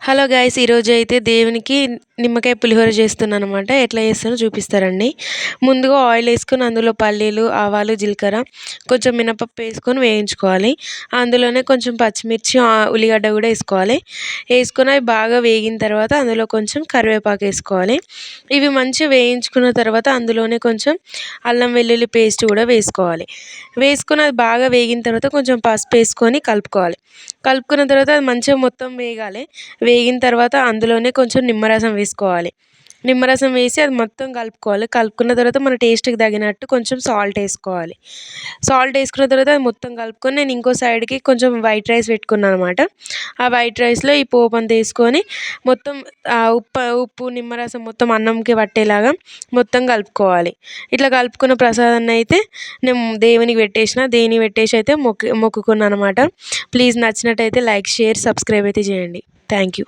Hello guys, ఈరోజు అయితే దేవునికి నిమ్మకాయ పులిహోర చేస్తున్నాను అనమాట. ఎట్లా చేస్తానో చూపిస్తారండి. ముందుగా ఆయిల్ వేసుకొని అందులో పల్లీలు, ఆవాలు, జీలకర్ర, కొంచెం మినపప్పు వేసుకొని వేయించుకోవాలి. అందులోనే కొంచెం పచ్చిమిర్చి, ఉల్లిగడ్డ కూడా వేసుకోవాలి. వేసుకొని అవి బాగా వేగిన తర్వాత అందులో కొంచెం కరివేపాకు వేసుకోవాలి. ఇవి మంచిగా వేయించుకున్న తర్వాత అందులోనే కొంచెం అల్లం వెల్లుల్లి పేస్ట్ కూడా వేసుకోవాలి. వేసుకొని అది బాగా వేగిన తర్వాత కొంచెం పసుపు వేసుకొని కలుపుకోవాలి. కలుపుకున్న తర్వాత అది మంచిగా మొత్తం వేగాలి. వేగిన తర్వాత అందులోనే కొంచెం నిమ్మరసం వేసుకోవాలి. నిమ్మరసం వేసి అది మొత్తం కలుపుకోవాలి. కలుపుకున్న తర్వాత మన టేస్ట్‌కి తగినట్టు కొంచెం సాల్ట్ వేసుకోవాలి. సాల్ట్ వేసుకున్న తర్వాత అది మొత్తం కలుపుకొని నేను ఇంకో సైడ్‌కి కొంచెం వైట్ రైస్ పెట్టుకున్నాను అనమాట. ఆ వైట్ రైస్‌లో ఈ పోపు అంతా వేసుకొని మొత్తం ఉప్పు, నిమ్మరసం మొత్తం అన్నంకి పట్టేలాగా మొత్తం కలుపుకోవాలి. ఇట్లా కలుపుకున్న ప్రసాదాన్ని అయితే నేను దేవునికి పెట్టేసి అయితే మొక్కుకున్నాను అనమాట. ప్లీజ్ నచ్చినట్టయితే లైక్, షేర్, సబ్స్క్రైబ్ అయితే చేయండి. Thank you.